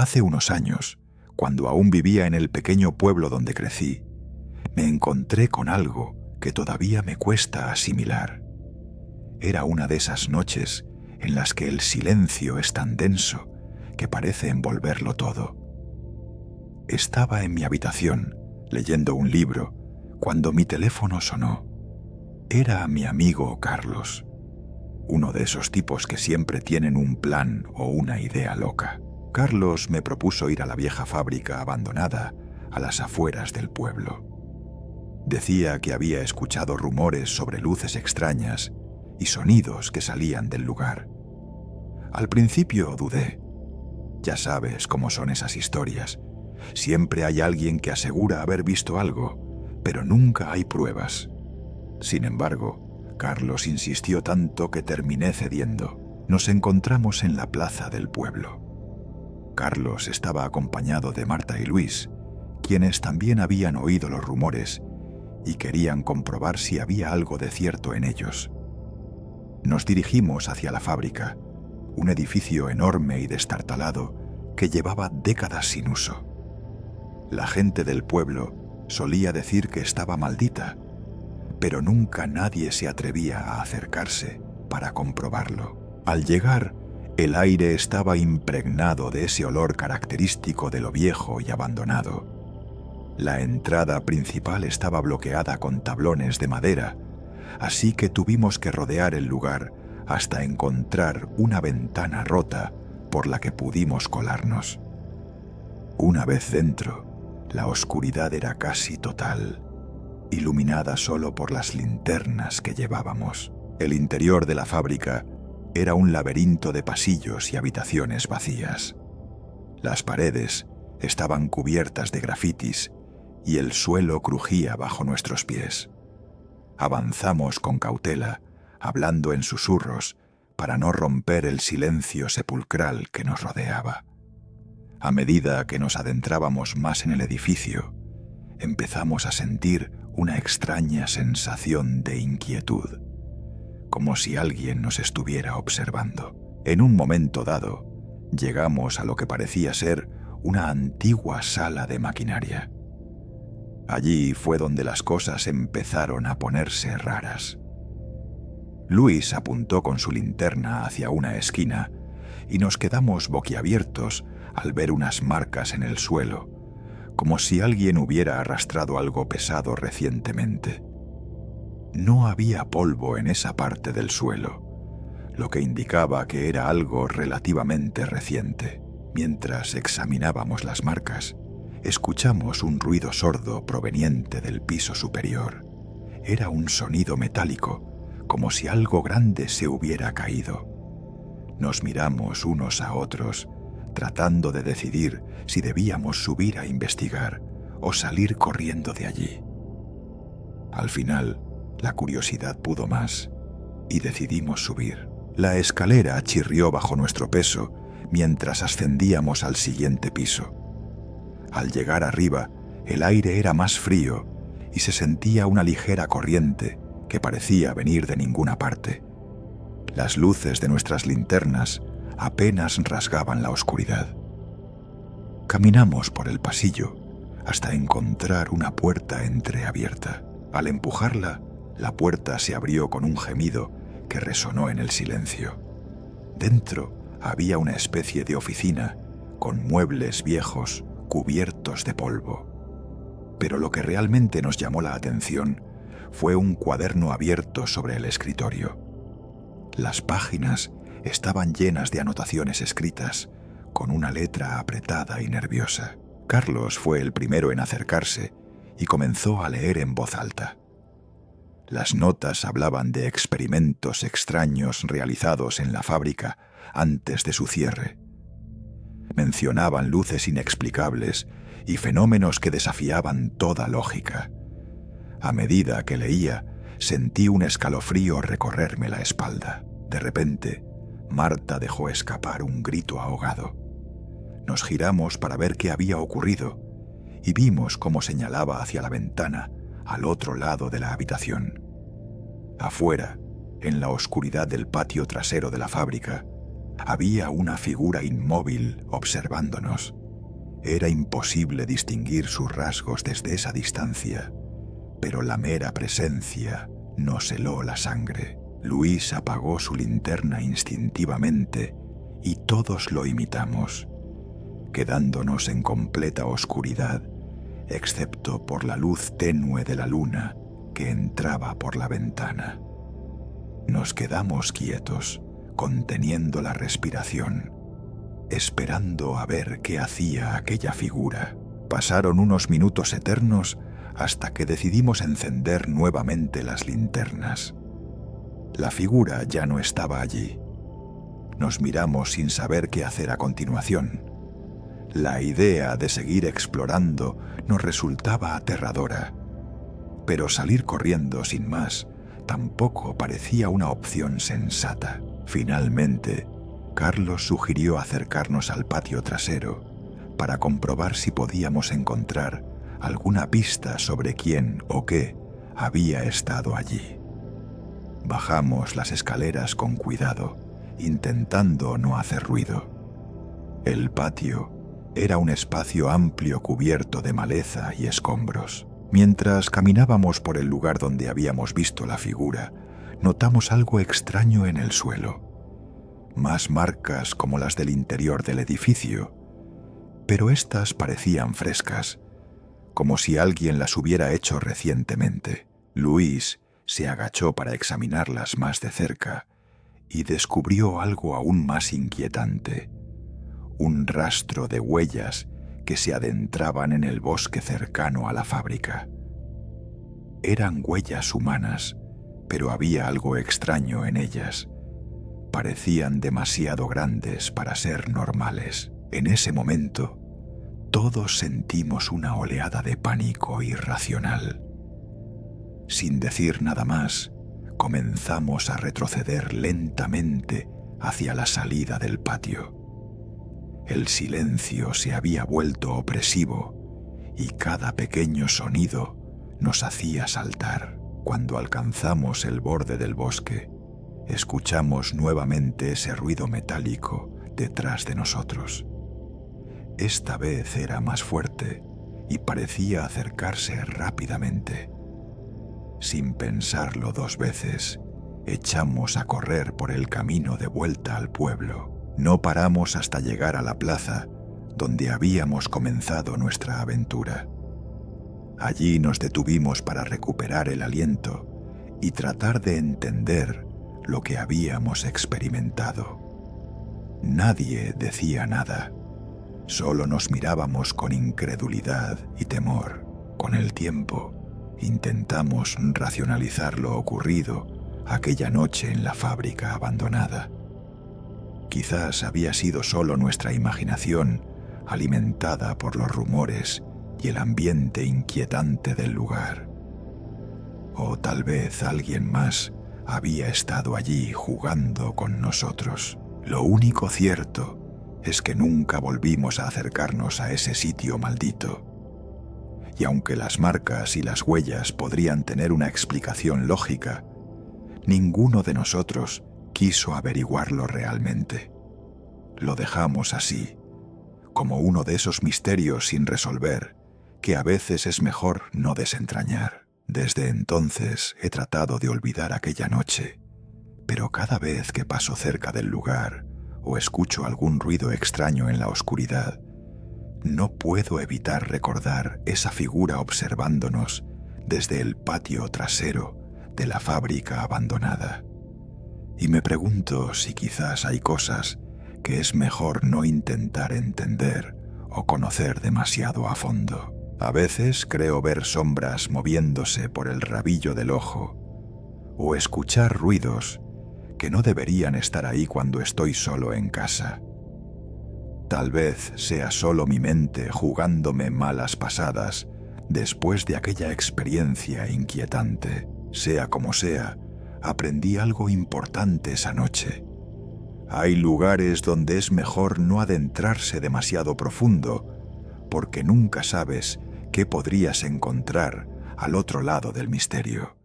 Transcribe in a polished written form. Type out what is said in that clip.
Hace unos años, cuando aún vivía en el pequeño pueblo donde crecí, me encontré con algo que todavía me cuesta asimilar. Era una de esas noches en las que el silencio es tan denso que parece envolverlo todo. Estaba en mi habitación, leyendo un libro, cuando mi teléfono sonó. Era mi amigo Carlos, uno de esos tipos que siempre tienen un plan o una idea loca. Carlos me propuso ir a la vieja fábrica abandonada a las afueras del pueblo. Decía que había escuchado rumores sobre luces extrañas y sonidos que salían del lugar. Al principio dudé. Ya sabes cómo son esas historias. Siempre hay alguien que asegura haber visto algo, pero nunca hay pruebas. Sin embargo, Carlos insistió tanto que terminé cediendo. Nos encontramos en la plaza del pueblo. Carlos estaba acompañado de Marta y Luis, quienes también habían oído los rumores y querían comprobar si había algo de cierto en ellos. Nos dirigimos hacia la fábrica, un edificio enorme y destartalado que llevaba décadas sin uso. La gente del pueblo solía decir que estaba maldita, pero nunca nadie se atrevía a acercarse para comprobarlo. Al llegar, el aire estaba impregnado de ese olor característico de lo viejo y abandonado. La entrada principal estaba bloqueada con tablones de madera, así que tuvimos que rodear el lugar hasta encontrar una ventana rota por la que pudimos colarnos. Una vez dentro, la oscuridad era casi total, iluminada solo por las linternas que llevábamos. El interior de la fábrica era un laberinto de pasillos y habitaciones vacías. Las paredes estaban cubiertas de grafitis y el suelo crujía bajo nuestros pies. Avanzamos con cautela, hablando en susurros para no romper el silencio sepulcral que nos rodeaba. A medida que nos adentrábamos más en el edificio, empezamos a sentir una extraña sensación de inquietud, como si alguien nos estuviera observando. En un momento dado, llegamos a lo que parecía ser una antigua sala de maquinaria. Allí fue donde las cosas empezaron a ponerse raras. Luis apuntó con su linterna hacia una esquina y nos quedamos boquiabiertos al ver unas marcas en el suelo, como si alguien hubiera arrastrado algo pesado recientemente. No había polvo en esa parte del suelo, lo que indicaba que era algo relativamente reciente. Mientras examinábamos las marcas, escuchamos un ruido sordo proveniente del piso superior. Era un sonido metálico, como si algo grande se hubiera caído. Nos miramos unos a otros, tratando de decidir si debíamos subir a investigar o salir corriendo de allí. Al final, la curiosidad pudo más y decidimos subir. La escalera chirrió bajo nuestro peso mientras ascendíamos al siguiente piso. Al llegar arriba, el aire era más frío y se sentía una ligera corriente que parecía venir de ninguna parte. Las luces de nuestras linternas apenas rasgaban la oscuridad. Caminamos por el pasillo hasta encontrar una puerta entreabierta. Al empujarla, la puerta se abrió con un gemido que resonó en el silencio. Dentro había una especie de oficina con muebles viejos cubiertos de polvo. Pero lo que realmente nos llamó la atención fue un cuaderno abierto sobre el escritorio. Las páginas estaban llenas de anotaciones escritas con una letra apretada y nerviosa. Carlos fue el primero en acercarse y comenzó a leer en voz alta. Las notas hablaban de experimentos extraños realizados en la fábrica antes de su cierre. Mencionaban luces inexplicables y fenómenos que desafiaban toda lógica. A medida que leía, sentí un escalofrío recorrerme la espalda. De repente, Marta dejó escapar un grito ahogado. Nos giramos para ver qué había ocurrido y vimos cómo señalaba hacia la ventana al otro lado de la habitación. Afuera, en la oscuridad del patio trasero de la fábrica, Había una figura inmóvil observándonos. Era imposible distinguir sus rasgos desde esa distancia, pero la mera presencia nos heló la sangre. Luis apagó su linterna instintivamente y todos lo imitamos, quedándonos en completa oscuridad, excepto por la luz tenue de la luna que entraba por la ventana. Nos quedamos quietos, conteniendo la respiración, esperando a ver qué hacía aquella figura. Pasaron unos minutos eternos hasta que decidimos encender nuevamente las linternas. La figura ya no estaba allí. Nos miramos sin saber qué hacer a continuación. La idea de seguir explorando nos resultaba aterradora, pero salir corriendo sin más tampoco parecía una opción sensata. Finalmente, Carlos sugirió acercarnos al patio trasero para comprobar si podíamos encontrar alguna pista sobre quién o qué había estado allí. Bajamos las escaleras con cuidado, intentando no hacer ruido. El patio era un espacio amplio cubierto de maleza y escombros. Mientras caminábamos por el lugar donde habíamos visto la figura, notamos algo extraño en el suelo. Más marcas como las del interior del edificio, pero estas parecían frescas, como si alguien las hubiera hecho recientemente. Luis se agachó para examinarlas más de cerca y descubrió algo aún más inquietante: un rastro de huellas que se adentraban en el bosque cercano a la fábrica. Eran huellas humanas, pero había algo extraño en ellas. Parecían demasiado grandes para ser normales. En ese momento, todos sentimos una oleada de pánico irracional. Sin decir nada más, comenzamos a retroceder lentamente hacia la salida del patio. El silencio se había vuelto opresivo y cada pequeño sonido nos hacía saltar. Cuando alcanzamos el borde del bosque, escuchamos nuevamente ese ruido metálico detrás de nosotros. Esta vez era más fuerte y parecía acercarse rápidamente. Sin pensarlo dos veces, echamos a correr por el camino de vuelta al pueblo. No paramos hasta llegar a la plaza donde habíamos comenzado nuestra aventura. Allí nos detuvimos para recuperar el aliento y tratar de entender lo que habíamos experimentado. Nadie decía nada, solo nos mirábamos con incredulidad y temor. Con el tiempo, intentamos racionalizar lo ocurrido aquella noche en la fábrica abandonada. Quizás había sido solo nuestra imaginación, alimentada por los rumores y el ambiente inquietante del lugar. O tal vez alguien más había estado allí jugando con nosotros. Lo único cierto es que nunca volvimos a acercarnos a ese sitio maldito. Y aunque las marcas y las huellas podrían tener una explicación lógica, ninguno de nosotros quiso averiguarlo realmente. Lo dejamos así, como uno de esos misterios sin resolver que a veces es mejor no desentrañar. Desde entonces he tratado de olvidar aquella noche, pero cada vez que paso cerca del lugar o escucho algún ruido extraño en la oscuridad, no puedo evitar recordar esa figura observándonos desde el patio trasero de la fábrica abandonada. Y me pregunto si quizás hay cosas que es mejor no intentar entender o conocer demasiado a fondo. A veces creo ver sombras moviéndose por el rabillo del ojo o escuchar ruidos que no deberían estar ahí cuando estoy solo en casa. Tal vez sea solo mi mente jugándome malas pasadas después de aquella experiencia inquietante. Sea como sea, aprendí algo importante esa noche. Hay lugares donde es mejor no adentrarse demasiado profundo, porque nunca sabes qué podrías encontrar al otro lado del misterio.